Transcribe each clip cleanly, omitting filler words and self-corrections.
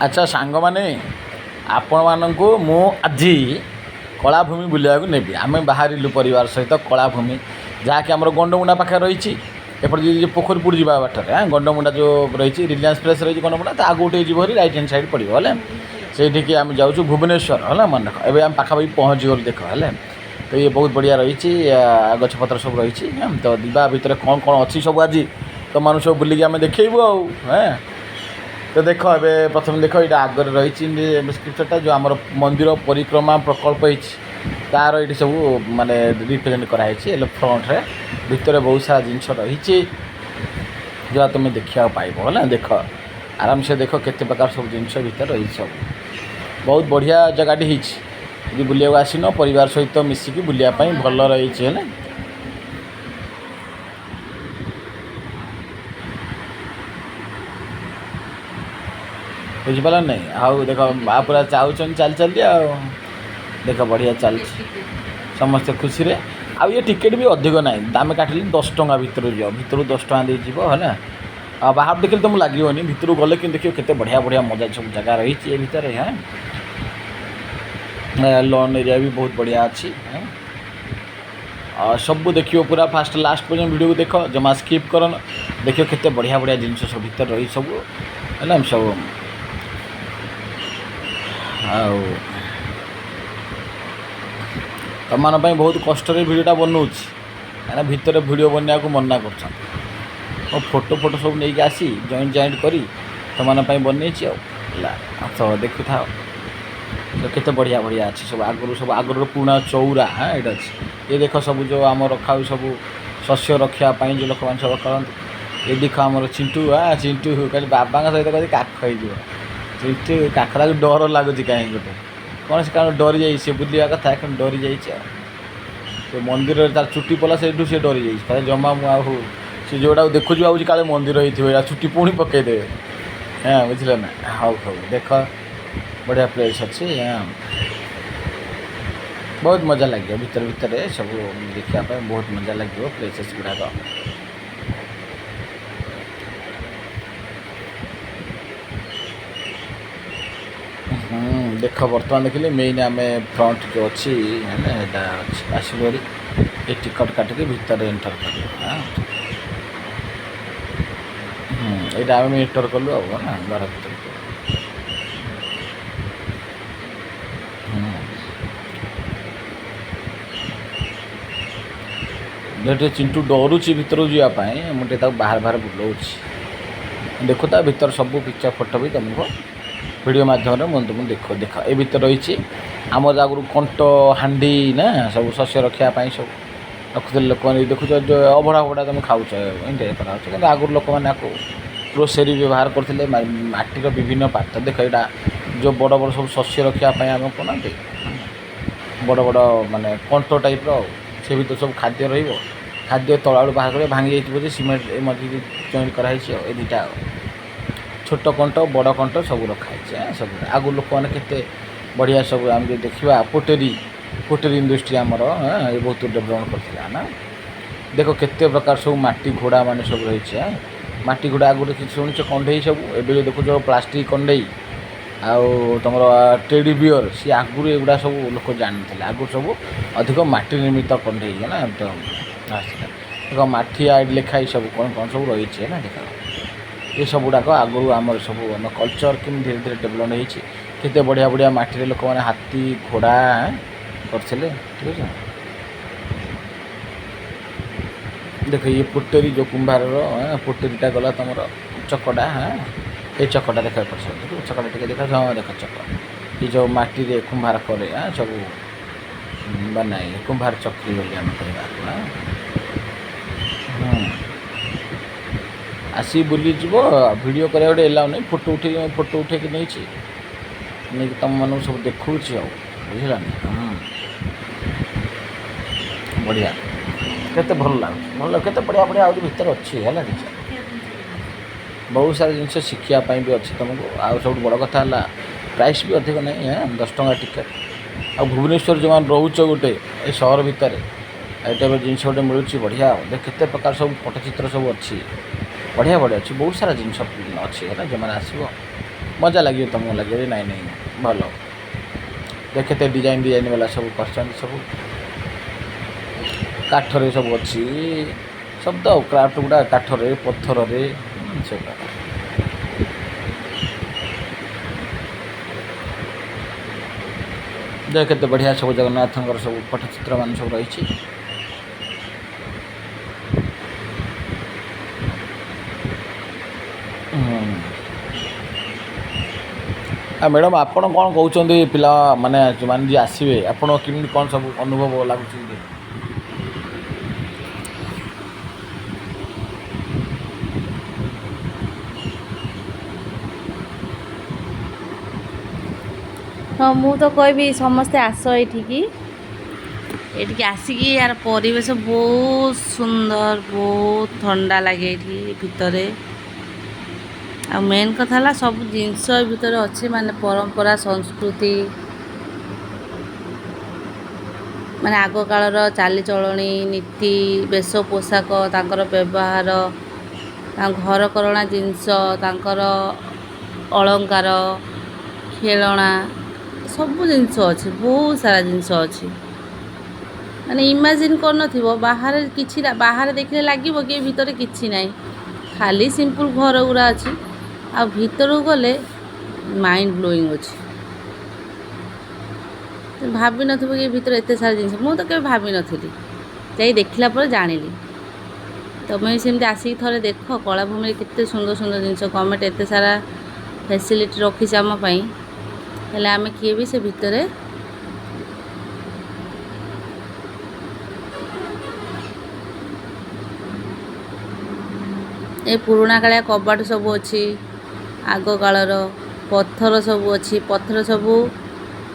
ଆଚ୍ଛା ସାଙ୍ଗମାନେ, ଆପଣମାନଙ୍କୁ ମୁଁ ଆଜି କଳାଭୂମି ବୁଲିବାକୁ ନେବି। ଆମେ ବାହାରିଲୁ ପରିବାର ସହିତ କଳାଭୂମି, ଯାହାକି ଆମର ଗଣ୍ଡମୁଣ୍ଡା ପାଖରେ ରହିଛି। ଏପଟେ ଯଦି ପୋଖରୀପୁର ଯିବା ବାଟରେ ଗଣ୍ଡମୁଣ୍ଡା ଯେଉଁ ରହିଛି, ରିଲାଏନ୍ସ ପ୍ଲେସ୍ ରହିଛି ଗଣ୍ଡମୁଣ୍ଡା, ତା ଆଗକୁ ଟିକେ ଯିବ ହେରି ରାଇଟ୍ ହ୍ୟାଣ୍ଡ ସାଇଡ଼୍ ପଡ଼ିବ ହେଲେ, ସେଇଠିକି ଆମେ ଯାଉଛୁ ଭୁବନେଶ୍ୱର ହେଲା। ମନେ ରଖ, ଏବେ ଆମେ ପାଖାପାଖି ପହଞ୍ଚିଗଲୁ ଦେଖ ହେଲେ। ତ ଇଏ ବହୁତ ବଢ଼ିଆ ରହିଛି, ଗଛପତ୍ର ସବୁ ରହିଛି। ତ ଯିବା ଭିତରେ କ'ଣ କ'ଣ ଅଛି ସବୁ ଆଜି ତୁମମାନଙ୍କୁ ସବୁ ବୁଲିକି ଆମେ ଦେଖେଇବୁ ଆଉ। ତ ଦେଖ, ଏବେ ପ୍ରଥମେ ଦେଖ, ଏଇଟା ଆଗରେ ରହିଛି ସ୍କ୍ରିପ୍ଚରଟା ଯେଉଁ ଆମର ମନ୍ଦିର ପରିକ୍ରମା ପ୍ରକଳ୍ପ ହେଇଛି, ତା'ର ଏଇଠି ସବୁ ମାନେ ରିପ୍ରେଜେଣ୍ଟ କରାହେଇଛି। ହେଲେ ଫ୍ରଣ୍ଟରେ ଭିତରେ ବହୁତ ସାରା ଜିନିଷ ରହିଛି ଯାହା ତୁମେ ଦେଖିବାକୁ ପାଇବ ହେଲା। ଦେଖ ଆରାମସେ ଦେଖ, କେତେ ପ୍ରକାର ସବୁ ଜିନିଷ ଭିତରେ ରହିଛି। ସବୁ ବହୁତ ବଢ଼ିଆ ଜାଗାଟି ହେଇଛି। ଯଦି ବୁଲିବାକୁ ଆସିନ, ପରିବାର ସହିତ ମିଶିକି ବୁଲିବା ପାଇଁ ଭଲ ରହିଛି ହେଲା। ବୁଝିପାରିଲ ନାହିଁ? ଆଉ ଦେଖ, ପୁରା ଚାହୁଁଛନ୍ତି ଚାଲି ଚାଲି ଆଉ ଦେଖ ବଢ଼ିଆ ଚାଲିଛି, ସମସ୍ତେ ଖୁସିରେ। ଆଉ ଇଏ ଟିକେଟ୍ ବି ଅଧିକ ନାହିଁ, ଆମେ କାଟିଲି 10 ଟଙ୍କା ଭିତରକୁ ଯିବ, ଭିତରୁ 10 ଟଙ୍କା ଦେଇଯିବ ହେଲା। ଆଉ ବାହାର ଦେଖିଲେ ତୁମକୁ ଲାଗିବନି, ଭିତରକୁ ଗଲେ କିନ୍ତୁ ଦେଖିବ କେତେ ବଢ଼ିଆ ବଢ଼ିଆ ମଜା ସବୁ ଜାଗା ରହିଛି ଏ ଭିତରେ। ଲନ୍ ଏରିଆ ବି ବହୁତ ବଢ଼ିଆ ଅଛି। ସବୁ ଦେଖିବ ପୁରା ଫାଷ୍ଟ ଲାଷ୍ଟ ପର୍ଯ୍ୟନ୍ତ ଭିଡ଼ିଓକୁ ଦେଖ, ଜମା ସ୍କିପ୍ କରନ। ଦେଖିବ କେତେ ବଢ଼ିଆ ବଢ଼ିଆ ଜିନିଷ ସବୁ ଭିତରେ ରହିଛି ସବୁ ହେଲା। ସବୁ ଆଉ ତୁମମାନଙ୍କ ପାଇଁ ବହୁତ କଷ୍ଟରେ ଭିଡ଼ିଓଟା ବନାଉଛି, କାହିଁକିନା ଭିତରେ ଭିଡ଼ିଓ ବନେଇବାକୁ ମନା କରୁଛନ୍ତି। ମୋ ଫଟୋ ସବୁ ନେଇକି ଆସି ଜଏଣ୍ଟ କରି ତୁମମାନଙ୍କ ପାଇଁ ବନେଇଛି ଆଉ ହେଲା। ତ ଦେଖୁଥାଅ, କେତେ ବଢ଼ିଆ ବଢ଼ିଆ ଅଛି ସବୁ। ଆଗରୁ ପୁରୁଣା ଚଉରା ଏଇଟା ଅଛି। ଏ ଦେଖ ସବୁ ଯେଉଁ ଆମର ରଖାଉ ସବୁ ଶସ୍ୟ ରଖିବା ପାଇଁ ଯେଉଁ ଲୋକମାନେ ସବୁ କରନ୍ତି। ଏ ଦେଖ ଆମର ଚିଣ୍ଟୁ କାଲି ବାବାଙ୍କ ସହିତ କହି କାଖ ହେଇଯିବ। ଚିଣ୍ଟୁ କାଖ ତାକୁ ଡର ଲାଗୁଛି କାହିଁକି ଗୋଟେ କ'ଣ, ସେ କାରଣ ଡରିଯାଇଛି। ସେ ବୁଲିବା କଥା କିନ୍ତୁ ଡରିଯାଇଛି। ଆଉ ସେ ମନ୍ଦିରରେ ତାର ଚୁଟି ପଲା, ସେଇଠୁ ସେ ଡରିଯାଇଛି। କାଳେ ଜମା ମୁଁ ଆଉ ସେ ଯେଉଁଟାକୁ ଦେଖୁଛୁ ଭାବୁଛି କାଳେ ମନ୍ଦିର ହେଇଥିବ, ଏଇଟା ଚୁଟି ପୁଣି ପକାଇଦେବେ। ବୁଝିଲେ ନା? ହଉ ଦେଖ, ବଢ଼ିଆ ପ୍ଲେସ୍ ଅଛି। ବହୁତ ମଜା ଲାଗିବ ଭିତରେ ସବୁ ଦେଖିବା ପାଇଁ, ବହୁତ ମଜା ଲାଗିବ ପ୍ଲେସେସ୍ ଗୁଡ଼ାକ। ଦେଖ, ବର୍ତ୍ତମାନ ଦେଖିଲେ ମେନ୍ ଆମେ ଫ୍ରଣ୍ଟ ଯେଉଁ ଅଛି ଏଇଟା ଅଛି, ଆସିବ ଭାରି ଏ ଟିକଟ୍ କାଟିକି ଭିତରେ ଏଣ୍ଟର କରିବ। ଏଇଟା ଆମେ ଏଣ୍ଟର କଲୁ ଆଉ ନା ଘର ଭିତରକୁ। ଟିକେ ଚିଣ୍ଟୁ ଡରୁଛି ଭିତରକୁ ଯିବା ପାଇଁ, ମୁଁ ଟିକେ ତାକୁ ବାହାର ବୁଲାଉଛି। ଦେଖୁ ତା ଭିତରେ ସବୁ ପିକ୍ଚର ଫଟୋ ବି ତୁମକୁ ଭିଡ଼ିଓ ମାଧ୍ୟମରେ ମୁଁ ତୁମକୁ ଦେଖ। ଏ ଭିତରେ ରହିଛି ଆମର ଆଗରୁ କଣ୍ଟ ହାଣ୍ଡି ନା, ସବୁ ଶସ୍ୟ ରଖିବା ପାଇଁ ସବୁ ରଖୁଥିଲେ ଲୋକମାନେ। ଦେଖୁଛ ଯେଉଁ ଅଭଡ଼ା ତୁମେ ଖାଉଛ, ଏମିତି କରାହେଉଛି। କିନ୍ତୁ ଆଗରୁ ଲୋକମାନେ ଆକୁ ଗ୍ରୋସରୀ ବ୍ୟବହାର କରୁଥିଲେ, ମାଟିର ବିଭିନ୍ନ ପାତ୍ର। ଦେଖ, ଏଇଟା ଯେଉଁ ବଡ଼ ସବୁ ଶସ୍ୟ ରଖିବା ପାଇଁ ଆମେ କହୁନାହାନ୍ତି, ବଡ଼ ମାନେ କଣ୍ଟ ଟାଇପ୍ର। ଆଉ ସେ ଭିତରେ ସବୁ ଖାଦ୍ୟ ରହିବ। ଖାଦ୍ୟ ତଳ ଆଡ଼ୁ ବାହାର କରି ଭାଙ୍ଗି ଯାଇଥିବ ଯେ ସିମେଣ୍ଟ ଏ ମଝିରେ ଜଏଣ୍ଟ କରାହେଇଛି। ଆଉ ଏ ଦୁଇଟା ଛୋଟ କଣ୍ଟ ବଡ଼ କଣ୍ଟ ସବୁ ରଖାହେଇଛି। ସବୁ ଆଗରୁ ଲୋକମାନେ କେତେ ବଢ଼ିଆ ସବୁ ଆମେ ଯଦି ଦେଖିବା, ପୋଟେରୀ ଇଣ୍ଡଷ୍ଟ୍ରି ଆମର ଏ ବହୁତ ଡେଭଲପମେଣ୍ଟ କରିଥିଲା ନା। ଦେଖ କେତେ ପ୍ରକାର ସବୁ ମାଟି ଘୋଡ଼ା ମାନେ ସବୁ ରହିଛି। ମାଟି ଘୋଡ଼ା ଆଗରୁ କିଛି ଶୁଣିଛ, କଣ୍ଢେଇ ସବୁ। ଏବେ ଯେଉଁ ଦେଖୁଛ ପ୍ଲାଷ୍ଟିକ୍ କଣ୍ଢେଇ, ଆଉ ତୁମର ଟେଡ଼ି ବିୟର୍, ସିଏ ଆଗରୁ ଏଗୁଡ଼ା ସବୁ ଲୋକ ଜାଣିଥିଲେ। ଆଗରୁ ସବୁ ଅଧିକ ମାଟି ନିର୍ମିତ କଣ୍ଢେଇ ନା ଆସିଥିଲା। ଦେଖ ମାଠି ଲେଖା ସବୁ କ'ଣ ସବୁ ରହିଛି ନା। ଦେଖ ଏସବୁ ଗୁଡ଼ାକ ଆଗରୁ ଆମର ସବୁ ଆମ କଲଚର୍ କେମିତି ଧୀରେ ଧୀରେ ଡେଭଲପମେଣ୍ଟ ହେଇଛି। କେତେ ବଢ଼ିଆ ବଢ଼ିଆ ମାଟିରେ ଲୋକମାନେ ହାତୀ ଘୋଡ଼ା କରିଥିଲେ। ଠିକ୍ ଅଛି। ଦେଖ ଇଏ ପୋଟେରୀ ଯେଉଁ କୁମ୍ଭାରର ପୋଟେରୀଟା ଗଲା ତୁମର ଚକଟା। ଏ ଚକଟା ଦେଖ, ଚକଟା ଟିକେ ଦେଖ। ଦେଖ ଚକ, ଏ ଯେଉଁ ମାଟିରେ କୁମ୍ଭାର କରେ ସବୁ ବନାଏ, କୁମ୍ଭାର ଚକ୍ରୀ ବୋଲି ଆମେ କହିବା। ଆସି ବୁଲିଯିବ, ଭିଡ଼ିଓ କରିବା ଗୋଟେ ଏଲାଉ ନାହିଁ। ଫଟୋ ଉଠେଇକି ନେଇକି ତୁମମାନଙ୍କୁ ସବୁ ଦେଖାଉଛି ଆଉ, ବୁଝିଲାନି? ବଢ଼ିଆ, କେତେ ଭଲ ଲାଗୁଛି, କେତେ ବଢ଼ିଆ ଆହୁରି ଭିତରେ ଅଛି ହେଲା। କିଛି ବହୁତ ସାରା ଜିନିଷ ଶିଖିବା ପାଇଁ ବି ଅଛି ତୁମକୁ। ଆଉ ସବୁଠୁ ବଡ଼ କଥା ହେଲା ପ୍ରାଇସ୍ ବି ଅଧିକ ନାହିଁ, 10 ଟଙ୍କା ଟିକେଟ୍। ଆଉ ଭୁବନେଶ୍ୱର ଯେଉଁମାନେ ରହୁଛ ଗୋଟେ ଏ ସହର ଭିତରେ, ଏ ଟାଇପ୍ର ଜିନିଷ ଗୋଟେ ମିଳୁଛି ବଢ଼ିଆ। ଆଉ କେତେ ପ୍ରକାର ସବୁ ପଟ୍ଟଚିତ୍ର ସବୁ ଅଛି, ବଢ଼ିଆ ଅଛି। ବହୁତ ସାରା ଜିନିଷ ଅଛି ହେଲା। ଯେଉଁମାନେ ଆସିବ मजा लगे तुमको लगे नाई नाई भल देखते डिजाइन वाला सब कर सब काठरे सब अच्छी सब तो क्राफ्ट गुड़ा काठरे पत्थर सब देख केते बढ़िया सब जगन्नाथ सब पट्टचित्र मान सब रही। मैडम आपण कौन कहते पिला माने मान जी आसवे आपण केमी कौन सब अनुभव लगुच हाँ मु तो कहबी समस्ते आस ये आसिकी यार परिवेश बहुत सुंदर बहुत ठंडा लगे ये भितर आ मेन कथा है सब जिनस भितर अच्छे माने परंपरा संस्कृति माने आग कालर चालीचलणी नीति वेश पोशाक तांकर व्यवहार घर करଣା जिनस तांकर अलंकार खेलना सब जिनस अच्छे बहुत सारा जिनस अच्छी माने इमेजिन कर न बाहर किसी बाहर देखने लगे कि भितर किसी ना खाली सिंपल घर गुरा अच्छी आ भीतर गले माइंड ब्लोइंग अच्छी भाभी न कि भीतर एत सारा जिन मुझे तो भाभी नी जा देखला पर जानिली तुम्हें सेमती आसिक थे देख कलाभूमि केते सुंदर सुंदर जिन गवर्नमेंट एत सारा फैसिलिटी रखी आमपाई हेले आमे किए भी से भितर ए पुराणा कालिया कबाट सब अच्छी आग कालर पत्थर सब अच्छी पत्थर सब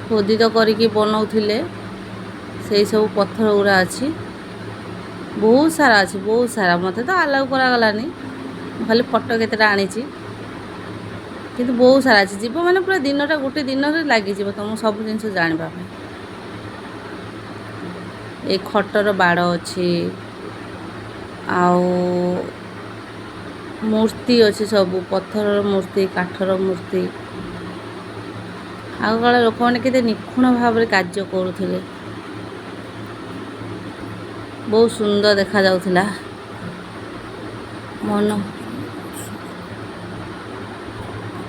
खोदित करके बनाऊले से सब पत्थर गुरा अच्छी बहुत सारा अच्छी बहुत सारा मत तो आलाउ करागलानी खाली फटो केतेटा आनी किंतु बहुत सारा अच्छी जीव मैंने पूरा दिनटा गोटे दिन लगे तुम सब जिन जानवा ये खटर बाड़ अच्छी आउ मूर्ति अच्छी सब पत्थर मूर्ति काठर मूर्ति आग काल लोक मैंने केते निखुण भाव कार्य करुले बहुत सुंदर देखा जाउथिला मन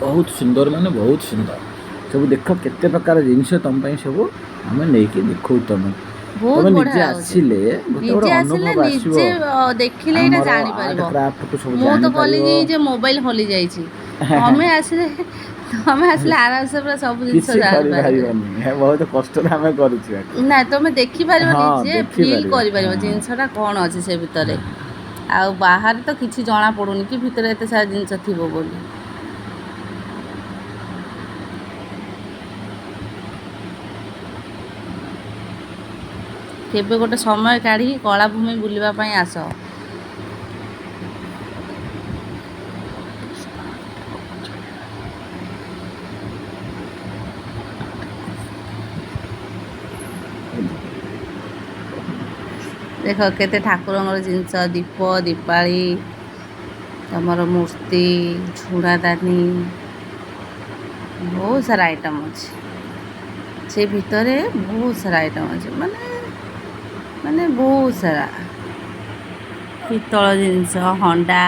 बहुत सुंदर माने बहुत सुंदर सब देख केते प्रकार जिनस तुम सब आम नहीं देखो तुम बहुत निजे बढ़िया आसिले निजे आसिले निजे देखिले एटा जानि परिबो मु तो कहली कि जे मोबाइल हली जाईची हमें आसिले हमें आसिले आराम से पूरा सब जिनस जानि परिबो बहुत कष्ट हमें करूची ना तुम देखि परिबो निजे फील करि परिबो जिनसटा कोन अछि से भितरे आ बाहर तो किछि जाना पडुनी कि भितरे एते सारा जिनस थिबो बोली केबे गोटे समय काढ़ी कलाभूमि बुलिबा पई आस देख केते ठाकुरंगर जिनस दीप दीपाली तमर मूर्ति झुड़ादानी बहुत सारा आइटम अच्छे से भितर बहुत सारा आइटम अच्छे माने माने बहुत सारा पितल जिनस हंडा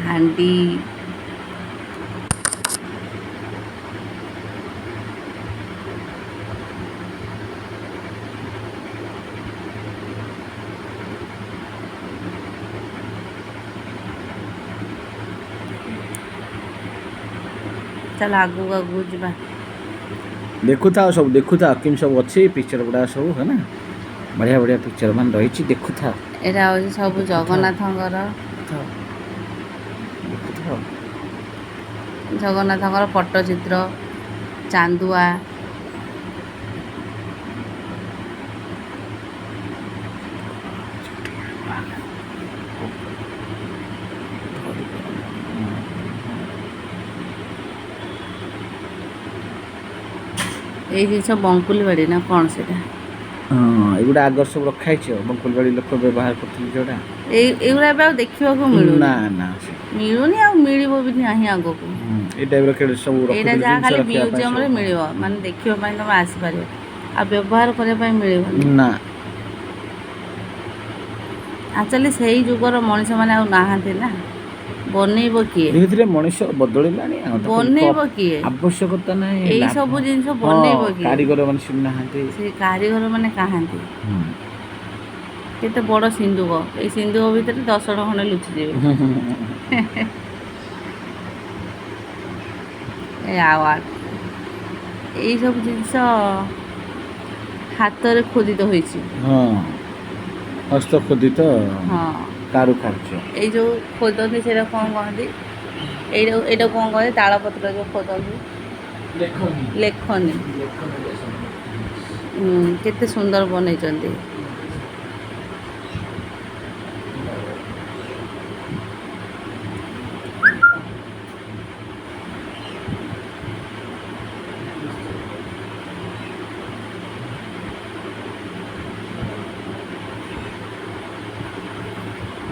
हांडी चल आगू आगू जा देखु था सब देखु था किन सब अच्छी पिक्चर गुड़ा सब है ना बढ़िया बढ़िया पिक्चर मान रही देखु था एटा हो सब जगन्नाथंकर जगन्नाथंकर पट्टचित्र चांदुआ ये जिस बंकुली बाड़ी ना कौन से हाँ एगुड़ा आगर सब रखाई बंकुली बाड़ी लोक व्यवहार करते जोड़ा एगुड़ा देखा मिलूनी ना ना मिलूनी आ मिल भी ना आग को এই টাইପ୍ର କେଡ଼େ ସବୁ ଏଇଟା ରଖୁଛନ୍ତି ଯାହା ଜିନିଷ ଖାଲି ରଖିବା ପାଇଁ ମ୍ୟୁଜିୟମ୍ରେ ସବୁ। ମିଳିବ, ମାନେ ଦେଖିବା ପାଇଁ ତୁମେ ଆସିପାରିବ, ଆଉ ବ୍ୟବହାର କରିବା ପାଇଁ ମିଳିବନି। ନା ଆକ୍ଚୁଆଲି ସେଇ ଯୁଗର ମଣିଷମାନେ ଆଉ ନାହାନ୍ତି ନା, ବନେଇବ କିଏ? ଧୀରେ ଧୀରେ ମଣିଷ ବଦଳିଲାଣି ଆଉ ତାକୁ ବନେଇବ କିଏ? ଆବଶ୍ୟକତା ନାହିଁ ଏଇ ଲାଭ। ସବୁ ଜିନିଷ ହଁ ବନେଇବ କିଏ? କାରିଗର ମାନେ ଶୁଣୁନାହାନ୍ତି। ସେ କାରିଗର ମାନେ କାହାନ୍ତି? କେତେ ବଡ଼ ସିନ୍ଦୁକ, ଏଇ ସିନ୍ଦୁକ ଭିତରେ 10 ଜଣ ଖଣ୍ଡେ ଲୁଚିଯିବେ। ଏ ଆୱାର୍ଡ଼, ଏଇସବୁ ଜିନିଷ ହାତରେ ଖୋଦିତ ହୋଇଛି। ହଁ ହସ୍ତଖୋଦିତ ହଁ, କାରୁକାର୍ଯ୍ୟ। ଏଇ ଯେଉଁ ଖୋଦନ୍ତି ସେଇଟା କ'ଣ କହନ୍ତି? ଏଇଟା କ'ଣ କହନ୍ତି? ତାଳପତ୍ର ଯେଉଁ ଖୋଦନ୍ତି, ଲେଖନି। କେତେ ସୁନ୍ଦର ବନେଇଛନ୍ତି।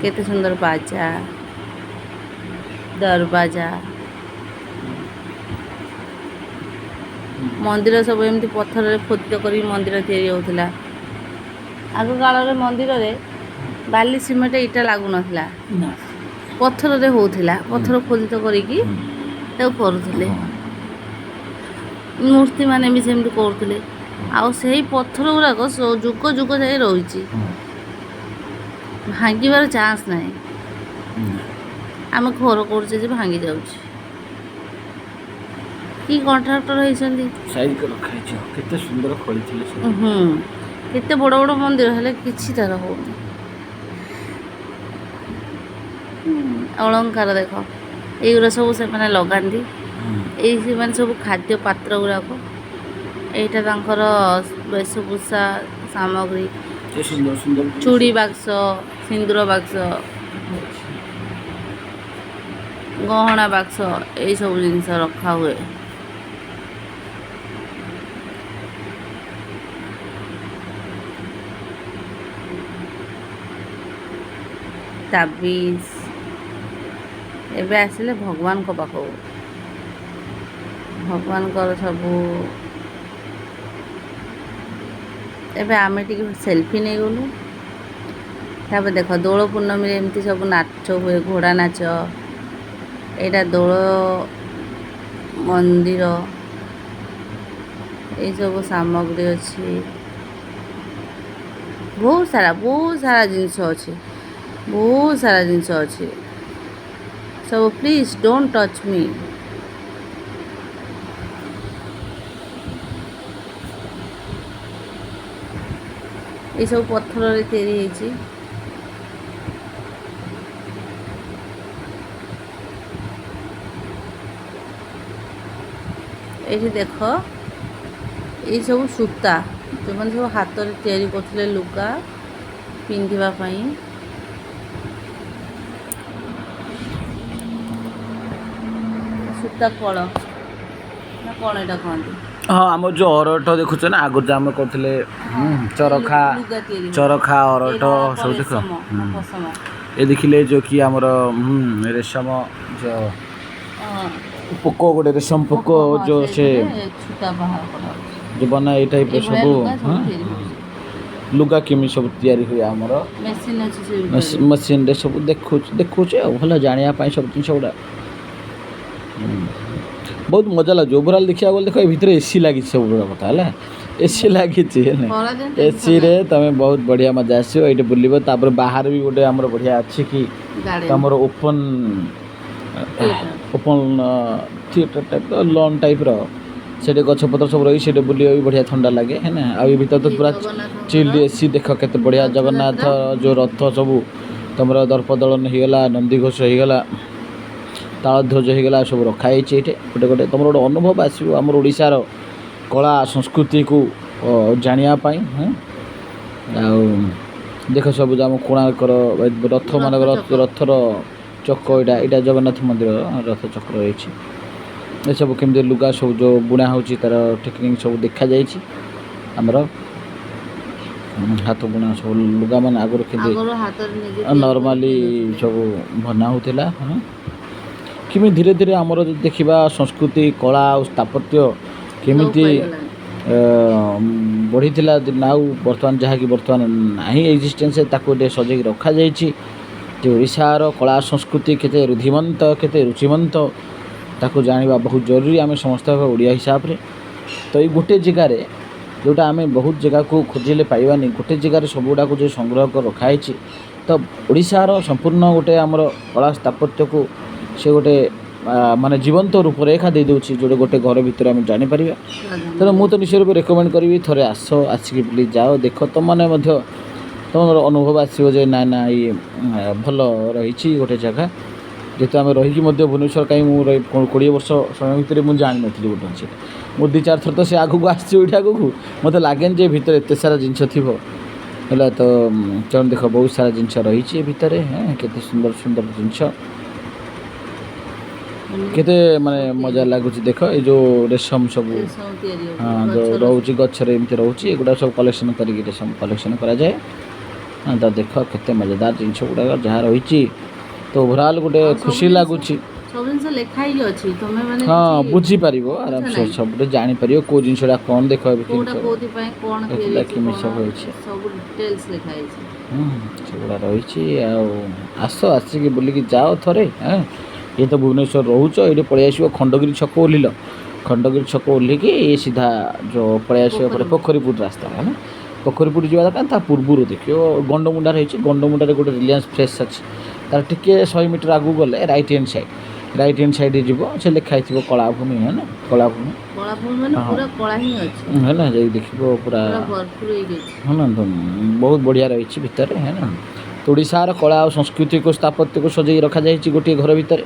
କେତେ ସୁନ୍ଦର ବାଜା, ଦରବାଜା। ମନ୍ଦିର ସବୁ ଏମିତି ପଥରରେ ଖୋଦିତ କରିକି ମନ୍ଦିର ତିଆରି ହେଉଥିଲା। ଆଗ କାଳରେ ମନ୍ଦିରରେ ବାଲି ସିମେଣ୍ଟ ଇଟା ଲାଗୁନଥିଲା, ପଥରରେ ହେଉଥିଲା। ପଥର ଖୋଦିତ କରିକି ତାକୁ କରୁଥିଲେ। ମୂର୍ତ୍ତିମାନେ ବି ସେମିତି କରୁଥିଲେ। ଆଉ ସେଇ ପଥର ଗୁଡ଼ାକ ଯୁଗ ଯୁଗ ଯାଏ ରହିଛି, ଭାଙ୍ଗିବାର ଚାନ୍ସ ନାହିଁ। ଆମେ ଘର କରୁଛେ ଯେ ଭାଙ୍ଗି ଯାଉଛି। କି କଣ୍ଟ୍ରାକ୍ଟର ହେଇଛନ୍ତି? ସାଇଜ କରି ରଖାହେଇଛି। କେତେ ସୁନ୍ଦର ଖୋଳିଥିଲେ ସବୁ। କେତେ ବଡ଼ ବଡ଼ ମନ୍ଦିର ହେଲେ କିଛି ତାର ହେଉନି। ଅଳଙ୍କାର ଦେଖ, ଏଇଗୁଡ଼ା ସବୁ ସେମାନେ ଲଗାନ୍ତି। ଏଇ ସେମାନେ ସବୁ ଖାଦ୍ୟ ପାତ୍ର ଗୁଡ଼ାକ, ଏଇଟା ତାଙ୍କର ବେଶଭୂଷା ସାମଗ୍ରୀ। ସୁନ୍ଦର ସୁନ୍ଦର ଚୁଡ଼ି ବାକ୍ସ, ସିନ୍ଦୁର ବାକ୍ସ, ଗହଣା ବାକ୍ସ, ଏଇସବୁ ଜିନିଷ ରଖା ହୁଏ। ତାବିଜ। ଏବେ ଆସିଲେ ଭଗବାନଙ୍କ ପାଖକୁ, ଭଗବାନଙ୍କର ସବୁ। ଏବେ ଆମେ ଟିକେ ସେଲ୍ଫି ନେଇଗଲୁ। ତାପରେ ଦେଖ, ଦୋଳ ପୂର୍ଣ୍ଣମୀରେ ଏମିତି ସବୁ ନାଚ ହୁଏ, ଘୋଡ଼ା ନାଚ। ଏଇଟା ଦୋଳ ମନ୍ଦିର, ଏଇସବୁ ସାମଗ୍ରୀ ଅଛି। ବହୁତ ସାରା ଜିନିଷ ଅଛି, ବହୁତ ସାରା ଜିନିଷ ଅଛି ସବୁ। ପ୍ଲିଜ୍ ଡୋଣ୍ଟ ଟଚ୍ ମି। ଏଇସବୁ ପଥରରେ ତିଆରି ହେଇଛି। ଏଇଠି ଦେଖ, ଏଇସବୁ ସୂତା, ଯେଉଁମାନେ ସବୁ ହାତରେ ତିଆରି କରୁଥିଲେ ଲୁଗା ପିନ୍ଧିବା ପାଇଁ। ସୂତା କଳ ନା କ'ଣ ଏଇଟା କହନ୍ତି? ହଁ, ଆମର ଯେଉଁ ଅରଟ ଦେଖୁଛ ନା, ଆଗରୁ ଯେଉଁ ଆମେ କରୁଥିଲେ ଚରଖା, ଲୁଗା ତିଆରି ଚରଖା ଅରଟ ସବୁ ଦେଖ। ପଶମ। ଏ ଦେଖିଲେ ଯେଉଁ କି ଆମର ରେଶମ, ଯେଉଁ ପୋକ, ଗୋଟେ ରେଶମ ପୋକ, ଯେଉଁ ସେ ସୂତା ବାହାର କରାହଉଛି। ଯେଉଁ ବନା ଏଇ ଟାଇପ୍ର ସବୁ ତିଆରି ହେଉଛି। ଲୁଗା କେମିତି ସବୁ ତିଆରି ହୁଏ ଆମର ମେସିନ୍ ଅଛି ସେ ମେସିନ୍ରେ ସବୁ ଦେଖୁଛି ଆଉ ଭଲ ଜାଣିବା ପାଇଁ ସବୁ ଜିନିଷ ଗୁଡ଼ା। ବହୁତ ମଜା ଲାଗୁଛି। ଓଭରାଲ୍ ଦେଖିବାକୁ ଗଲେ ଦେଖ, ଏ ଭିତରେ ଏସି ଲାଗିଛି, ସବୁ ବଡ଼ କଥା ହେଲା। ଏସି ଲାଗିଛି, ଏସିରେ ତୁମେ ବହୁତ ବଢ଼ିଆ ମଜା ଆସିବ। ଏଇଠି ବୁଲିବ। ତାପରେ ବାହାରେ ବି ଗୋଟେ ଆମର ବଢ଼ିଆ ଅଛି କି ତୁମର ଓପନ୍ ଥିଏଟର ଟାଇପ୍ର, ଲନ୍ ଟାଇପ୍ର। ସେଠି ଗଛପତ୍ର ସବୁ ରହି, ସେଠି ବୁଲିବା ବି ବଢ଼ିଆ ଥଣ୍ଡା ଲାଗେ, ହେ ନା। ଆଉ ଏ ଭିତରେ ତ ପୁରା ଚିଲ୍ଡ ଏସି। ଦେଖ କେତେ ବଢ଼ିଆ ଜଗନ୍ନାଥ ଯେଉଁ ରଥ ସବୁ ତୁମର ଦର୍ପଦଳନ ହେଇଗଲା, ନନ୍ଦିଘୋଷ ହେଇଗଲା, ତାଳଧ୍ୱଜ ହେଇଗଲା, ସବୁ ରଖାହେଇଛି ଏଇଠି। ଗୋଟେ ତୁମର ଗୋଟେ ଅନୁଭବ ଆସିବ ଆମର ଓଡ଼ିଶାର କଳା ସଂସ୍କୃତିକୁ ଜାଣିବା ପାଇଁ। ଆଉ ଦେଖ, ସବୁ ଆମ କୋଣାର୍କର ରଥମାନଙ୍କର ରଥର ଚକ, ଏଇଟା ଜଗନ୍ନାଥ ମନ୍ଦିର ରଥ ଚକ୍ର ରହିଛି। ଏସବୁ କେମିତି ଲୁଗା ସବୁ ଯେଉଁ ବୁଣା ହେଉଛି, ତା'ର ଟେକ୍ନିକ୍ ସବୁ ଦେଖାଯାଇଛି। ଆମର ହାତ ବୁଣା ସବୁ ଲୁଗା, ମାନେ ଆଗରୁ କେମିତି ନର୍ମାଲି ସବୁ ବନା ହେଉଥିଲା। କେମିତି ଧୀରେ ଧୀରେ ଆମର ଯଦି ଦେଖିବା ସଂସ୍କୃତି କଳା ଆଉ ସ୍ଥାପତ୍ୟ କେମିତି ବଢ଼ିଥିଲା ଆଉ ବର୍ତ୍ତମାନ ଯାହାକି ବର୍ତ୍ତମାନ ନାହିଁ ଏକ୍ଜିଷ୍ଟେନ୍ସ ତାକୁ ଟିକେ ସଜେଇକି ରଖାଯାଇଛି ଯେ ଓଡ଼ିଶାର କଳା ସଂସ୍କୃତି କେତେ ରୁଧିମନ୍ତ କେତେ ରୁଚିମନ୍ତ ତାକୁ ଜାଣିବା ବହୁତ ଜରୁରୀ ଆମେ ସମସ୍ତେ ଓଡ଼ିଆ ହିସାବରେ। ତ ଏଇ ଗୋଟେ ଜାଗାରେ ଯେଉଁଟା ଆମେ ବହୁତ ଜାଗାକୁ ଖୋଜିଲେ ପାଇବାନି ଗୋଟେ ଜାଗାରେ ସବୁଗୁଡ଼ାକୁ ଯେଉଁ ସଂଗ୍ରହ କରି ରଖାହେଇଛି ତ ଓଡ଼ିଶାର ସମ୍ପୂର୍ଣ୍ଣ ଗୋଟେ ଆମର କଳା ସ୍ଥାପତ୍ୟକୁ ସେ ଗୋଟେ ମାନେ ଜୀବନ୍ତ ରୂପରେଖା ଦେଇଦେଉଛି ଯେଉଁଟା ଗୋଟେ ଘର ଭିତରେ ଆମେ ଜାଣିପାରିବା। ତେଣୁ ମୁଁ ତ ନିଶ୍ଚୟ ରୂପେ ରେକମେଣ୍ଡ କରିବି ଥରେ ଆସିକି ବୁଲି ଯାଅ ଦେଖ ତୁମମାନେ ମଧ୍ୟ ତୁମର ଅନୁଭବ ଆସିବ ଯେ ନା ନା ଇଏ ଭଲ ରହିଛି ଗୋଟେ ଜାଗା। ଯେହେତୁ ଆମେ ରହିକି ମଧ୍ୟ ଭୁବନେଶ୍ୱର କାହିଁ ମୁଁ 20 ବର୍ଷ ସମୟ ଭିତରେ ମୁଁ ଜାଣିନଥିଲି ଗୋଟେ ଅଛି ମୁଁ 2-4 ଥର ତ ସେ ଆଗକୁ ଆସିଛି ଓଇଠି ଆଗକୁ ମୋତେ ଲାଗେନି ଯେ ଭିତରେ ଏତେ ସାରା ଜିନିଷ ଥିବ ହେଲା। ତ ତେଣୁ ଦେଖ ବହୁତ ସାରା ଜିନିଷ ରହିଛି ଏ ଭିତରେ କେତେ ସୁନ୍ଦର ସୁନ୍ଦର ଜିନିଷ କେତେ ମାନେ ମଜା ଲାଗୁଛି ଦେଖ ଏ ଯେଉଁ ରେଶମ ସବୁ ଯେଉଁ ରହୁଛି ଗଛରେ ଏମିତି ରହୁଛି ଏଗୁଡ଼ା ସବୁ କଲେକ୍ସନ୍ କରିକି ରେଶମ କଲେକ୍ସନ୍ କରାଯାଏ। ତ ଦେଖ କେତେ ମଜାଦାର ଜିନିଷ ଗୁଡ଼ାକ ଯାହା ରହିଛି ତ ଓଭରାଲ୍ ଗୋଟେ ଖୁସି ଲାଗୁଛି। ସବୁ ଜିନିଷ ଲେଖା ହେଇକି ଅଛି ତମେ ମାନେ ହଁ ବୁଝିପାରିବ ଆରାମସେ ସବୁଠୁ ଜାଣିପାରିବ କେଉଁ ଜିନିଷଟା କ'ଣ ଦେଖ ସବୁ ହେଇଛି ସବୁ ଡିଟେଲ୍ସ ଲେଖା ହେଇଛି ସେଗୁଡ଼ା ରହିଛି। ଆଉ ଆସିକି ବୁଲିକି ଯାଅ ଥରେ ଇଏ ତ ଭୁବନେଶ୍ୱର ରହୁଛ ଏଇଠି ପଳେଇ ଆସିବ ଖଣ୍ଡଗିରି ଛକ ଓହ୍ଲିଲ ଖଣ୍ଡଗିରି ଛକ ଓହ୍ଲିକି ସିଧା ଯେଉଁ ପଳେଇ ଆସିବ ପରେ ପୋଖରୀପୁଟ ରାସ୍ତା ହେଲା ପୋଖରୀପୁଟ ଯିବା ଦରକାର ତା ପୂର୍ବରୁ ଦେଖିବ ଗଣ୍ଡମୁଣ୍ଡାରେ ହେଇଛି ଗଣ୍ଡମୁଣ୍ଡାରେ ଗୋଟେ ରିଲାଏନ୍ସ ଫ୍ରେଶ୍ ଅଛି ତାର ଟିକେ 100 ମିଟର ଆଗକୁ ଗଲେ ରାଇଟ୍ ହ୍ୟାଣ୍ଡ ସାଇଡ଼୍ରେ ଯିବ ସେ ଲେଖା ହେଇଥିବ କଳାଭୂମି ହେଲା କଳାଭୂମି ହେଲା ଯାଇକି ଦେଖିବ ପୁରା ହେଲା ବହୁତ ବଢ଼ିଆ ରହିଛି ଭିତରେ ହେଲା। ତ ଓଡ଼ିଶାର କଳା ଆଉ ସଂସ୍କୃତିକୁ ସ୍ଥାପତ୍ୟକୁ ସଜେଇ ରଖାଯାଇଛି ଗୋଟିଏ ଘର ଭିତରେ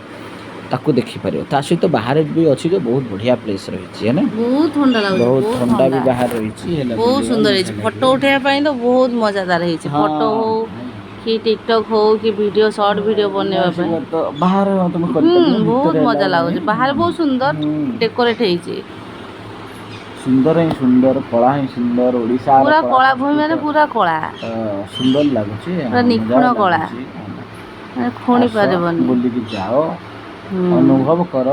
ତାକୁ ଦେଖିପାରିବ ତା ସହିତ ବାହାରେ ବି ଅଛି ଯେ ବହୁତ ବଢ଼ିଆ ପ୍ଲେସ୍ ରହିଛି ହେଲା ବହୁତ ଥଣ୍ଡା ଲାଗୁଛି ବହୁତ ଥଣ୍ଡା ବି ବାହାରେ ରହିଛି ହେଲା ବହୁତ ସୁନ୍ଦର ହେଇଛି ଫଟୋ ଉଠେଇବା ପାଇଁ ତ ବହୁତ ମଜାଦାର ହେଇଛି ଫଟୋ ହଉ କି ଟିକଟକ୍ ହଉ କି ଭିଡ଼ିଓ ସର୍ଟ ଭିଡ଼ିଓ ବନେଇବା ପାଇଁ ବାହାରେ ବହୁତ ମଜା ଲାଗୁଛି ବାହାରେ ବହୁତ ସୁନ୍ଦର ଡେକୋରେଟ୍ ହେଇଛି ସୁନ୍ଦର ହିଁ ସୁନ୍ଦର କଳା ହିଁ ସୁନ୍ଦର ଓଡ଼ିଶା ପୁରା କଳାଭୂମି ମାନେ ପୁରା କଳା ସୁନ୍ଦର ଲାଗୁଛି ପୁରା ନିଖୁଣ କଳା ମାନେ ଖୁଣି ପାରିବନି ବୁଲିକି ଯାଅ ଅନୁଭବ କର।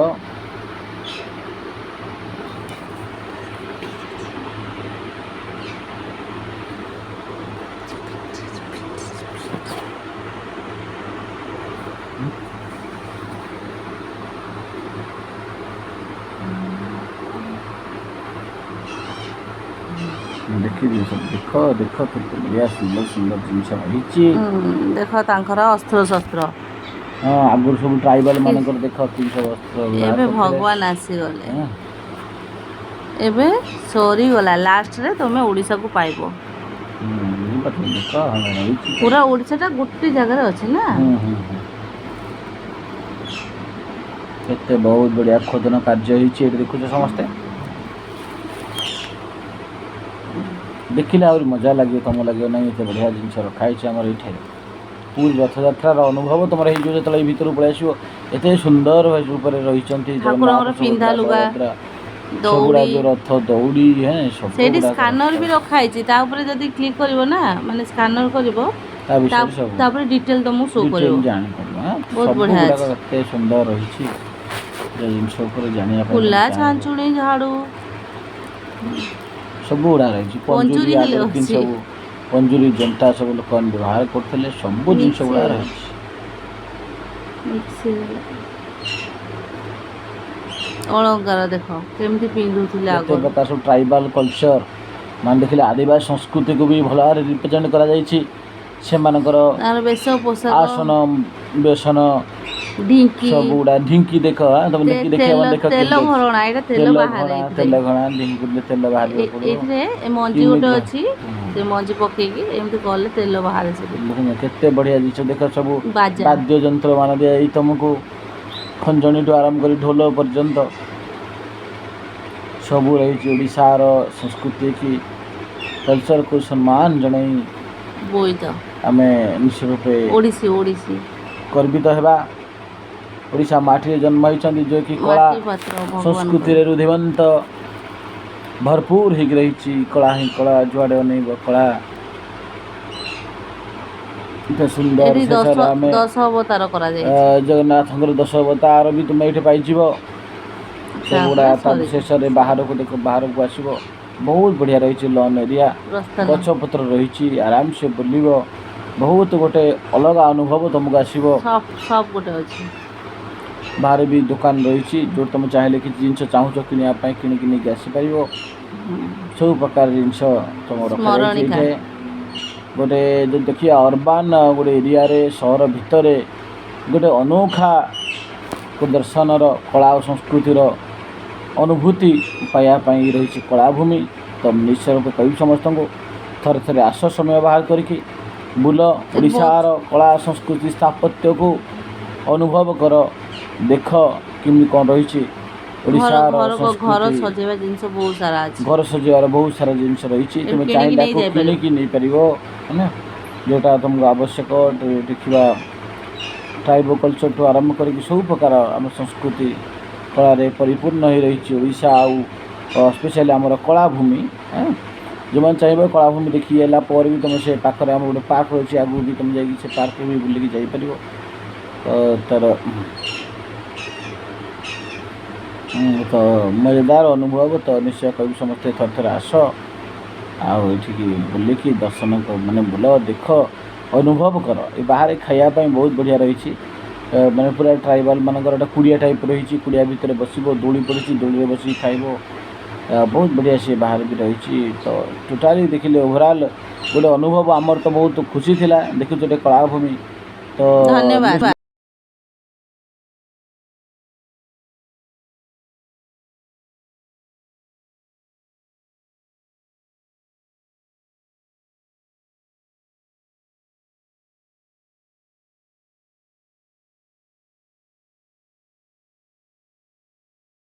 ଦେଖିଦିଅ ସବୁ ଦେଖ କେତେ ବଢ଼ିଆ ସୁନ୍ଦର ସୁନ୍ଦର ଜିନିଷ ରହିଛି ଦେଖ ତାଙ୍କର ଅସ୍ତ୍ରଶସ୍ତ୍ର ଆଗରୁ ସବୁ ଟ୍ରାଇବାଲ ମାନଙ୍କର ଦେଖ ସବୁ ଅସ୍ତ୍ର ଏବେ ଭଗବାନ ଆସିଗଲେ ଏବେ ସରିଗଲା ଲାଷ୍ଟରେ ତମେ ଓଡ଼ିଶାକୁ ପାଇବ ପୁରା ଓଡ଼ିଶାଟା ଗୋଟେ ଜାଗାରେ ଅଛି ନା କେତେ ବହୁତ ବଢ଼ିଆ ଖୋଦନ କାର୍ଯ୍ୟ ହେଇଛି ଏଠି ଦେଖୁଛ ସମସ୍ତେ ଦେଖିଲେ ଆହୁରି ମଜା ଲାଗିବ ତୁମ ଲାଗିବ ନାହିଁ ଏତେ ବଢ଼ିଆ ଜିନିଷ ରଖା ହେଇଛି ଆମର ଏଇଠାରେ ପୁରୀ ରଥଯାତ୍ରାର ଅନୁଭବ ତୁମର ହେଇଯିବ ଯେତେବେଳେ ଏଇ ଭିତରକୁ ପଳେଇ ଆସିବ ଏତେ ସୁନ୍ଦର ରୂପରେ ରହିଛନ୍ତି ସବୁଗୁଡ଼ା ଯେଉଁ ରଥ ଦୌଡ଼ି ସେଇଠି ସ୍କାନର ବି ରଖା ହେଇଛି ତା ଉପରେ ଯଦି କ୍ଲିକ୍ କରିବ ନା ମାନେ ସ୍କାନର କରିବ ତାପରେ ଡିଟେଲ ତମକୁ ଶୋ କରିବ ଜାଣିପାରିବ ବହୁତ ବଢ଼ିଆ ଅଛି ଏତେ ସୁନ୍ଦର ରହିଛି ଜିନିଷ ଉପରେ ଜାଣିବା ପାଇଁ ଫୁଲା ଛାଞ୍ଚୁଣି ଝାଡ଼ୁ ସବୁ ଗୁଡ଼ା ରହିଛି ସବୁ ପଞ୍ଜୁରୀ ଜନ୍ତା ସବୁ ଲୋକମାନେ ବ୍ୟବହାର କରୁଥିଲେ ସବୁ ଜିନିଷ ଗୁଡ଼ା ରହିଛି ଅଳଙ୍କାର ଦେଖ କେମିତି ପିନ୍ଧୁଥିଲେ ଆଗରୁ ପ୍ରକାର ସବୁ ଟ୍ରାଇବାଲ କଲଚର ମାନେ ଦେଖିଲେ ଆଦିବାସୀ ସଂସ୍କୃତିକୁ ବି ଭଲ ଭାବରେ ରିପ୍ରେଜେଣ୍ଟ କରାଯାଇଛି ସେମାନଙ୍କର ବେଶ ପୋଷାକ ଆସନ ବେସନ ଢିଙ୍କି ସବୁଗୁଡ଼ା ଢିଙ୍କି ଦେଖ ତମେ ଢିଙ୍କି ଦେଖିବ ଦେଖ ତେଲ ଘରଣା ଏଇଟା ତେଲ ବାହାରେ ତେଲ ଘଣା ଢିଙ୍କିରେ ତେଲ ବାହାରିବ ଏଇଥିରେ ମଞ୍ଜି ଗୋଟେ ଅଛି ସେ ମଞ୍ଜି ପକେଇକି ଏମିତି କଲେ ତେଲ ବାହାରେ ସବୁ କେତେ ବଢ଼ିଆ ଜିନିଷ ଦେଖ ସବୁ ବାଦ୍ୟଯନ୍ତ୍ର ମାନ ଦିଆଯାଇ ତମକୁ ଖଞ୍ଜଣିଠୁ ଆରମ୍ଭ କରି ଢୋଲ ପର୍ଯ୍ୟନ୍ତ ସବୁ ରହିଛି ଓଡ଼ିଶାର ସଂସ୍କୃତି କି କଲଚରକୁ ସମ୍ମାନ ଜଣାଇ ଆମେ ନିଶ୍ଚିତ ରୂପେ ଓଡ଼ିଶୀ ଗର୍ବିତ ହେବା ଓଡ଼ିଶା ମାଟିରେ ଜନ୍ମ ହୋଇଛନ୍ତି ଯିଏକି କଳା ସଂସ୍କୃତିରେ ରୁଧିବନ୍ତ ଭରପୁର ହେଇକି ରହିଛି କଳା ହିଁ କଳା ଯୁଆଡ଼େ ଅନେଇବ କଳା ଏତେ ସୁନ୍ଦର ଏଠି ଶେଷରେ ଆମେ ଦଶ ଅବତାର କରାଯାଇଛି। ଜଗନ୍ନାଥଙ୍କର 10 ଅବତାର ବି ତୁମେ ଏଇଠି ପାଇଯିବ। ସେଗୁଡ଼ା ତାପରେ ତାପରେ ଶେଷରେ ବାହାରକୁ ଦେଖ, ବାହାରକୁ ଆସିବ, ବହୁତ ବଢ଼ିଆ ରହିଛି ଲନ୍ ଏରିଆ, ପ୍ରସ୍ଥାନ ଗଛପତ୍ର ରହିଛି, ଆରାମସେ ବୁଲିବ, ବହୁତ ଗୋଟେ ଅଲଗା ଅନୁଭବ ତୁମକୁ ଆସିବ। ସପ୍ ଗୋଟେ ଅଛି। ବାହାରେ ବି ଦୋକାନ ରହିଛି, ଯେଉଁଠି ତୁମେ ଚାହିଁଲେ କିଛି ଜିନିଷ ଚାହୁଁଛ କିଣିବା ପାଇଁ କିଣିକି ନେଇକି ଆସିପାରିବ। ସବୁ ପ୍ରକାର ଜିନିଷ ତୁମର ରଖାଯାଇଛି ସ୍ମରଣିକା ଏଇଠି। ଗୋଟେ ଯଦି ଦେଖିବା ଅର୍ବାନ୍ ଗୋଟେ ଏରିଆରେ, ସହର ଭିତରେ ଗୋଟେ ଅନୋଖା ଦର୍ଶନର କଳା ଓ ସଂସ୍କୃତିର ଅନୁଭୂତି ପାଇବା ପାଇଁ ରହିଛି କଳାଭୂମି। ତ ନିଶ୍ଚୟ ରୂପେ କହିବି ସମସ୍ତଙ୍କୁ, ଥରେ ଥରେ ଆସ ସମୟ ବାହାର କରିକି ବୁଲ, ଓଡ଼ିଶାର କଳା ସଂସ୍କୃତି ସ୍ଥାପତ୍ୟକୁ ଅନୁଭବ କର, ଦେଖ କେମିତି କ'ଣ ରହିଛି ଓଡ଼ିଶାର ଘର ସଂସ୍କୃତି। ସଜେଇବା ଜିନିଷ ବହୁତ ସାରା ଅଛି। ଘର ସଜେଇବାର ବହୁତ ସାରା ଜିନିଷ ରହିଛି, ତୁମେ କିଣିକି ଚାହିଁଲେ ନେଇ ତାକୁ ଯାଇପାରିବ। କିଣିକି ନେଇପାରିବ ନା, ଯେଉଁଟା ତୁମକୁ ଆବଶ୍ୟକ। ଦେଖିବା ଟ୍ରାଇବ କଲଚରଠୁ ଆରମ୍ଭ କରିକି ସବୁ ପ୍ରକାର ଆମ ସଂସ୍କୃତି କଳାରେ ପରିପୂର୍ଣ୍ଣ ହୋଇ ରହିଛି ଓଡ଼ିଶା। ଆଉ ସ୍ପେଶାଲି ଆମର କଳାଭୂମି, ଯେଉଁମାନେ ଚାହିଁବ କଳାଭୂମି ଦେଖି ହେଲା ପରେ ବି ତୁମେ ସେ ପାଖରେ ଆମର ଗୋଟେ ପାର୍କ ରହିଛି, ଆଗକୁ ବି ତୁମେ ଯାଇକି ସେ ପାର୍କରେ ବି ବୁଲିକି ଯାଇପାରିବ। ତାର ତ ମଜାଦାର ଅନୁଭବ। ତ ନିଶ୍ଚୟ କହିବି ସମସ୍ତେ ଥରେ ଥରେ ଆସ, ଆଉ ଏଠିକି ବୁଲିକି ଦର୍ଶନ ମାନେ ବୁଲ, ଦେଖ, ଅନୁଭବ କର। ଏ ବାହାରେ ଖାଇବା ପାଇଁ ବହୁତ ବଢ଼ିଆ ରହିଛି, ମାନେ ପୁରା ଟ୍ରାଇବାଲ ମାନଙ୍କର ଗୋଟେ କୁଡ଼ିଆ ଟାଇପ୍ ରହିଛି, କୁଡ଼ିଆ ଭିତରେ ବସିବ, ଦୋଳି ପଡ଼ିଛି, ଦୋଳିରେ ବସିକି ଖାଇବ, ବହୁତ ବଢ଼ିଆ ସେ ବାହାରେ ବି ରହିଛି। ତ ଟୋଟାଲି ଦେଖିଲେ ଓଭରାଲ୍ ଗୋଟେ ଅନୁଭବ ଆମର ତ ବହୁତ ଖୁସି ଥିଲା। ଦେଖୁଛୁ ଗୋଟେ କଳାଭୂମି। ତ ଧନ୍ୟବାଦ।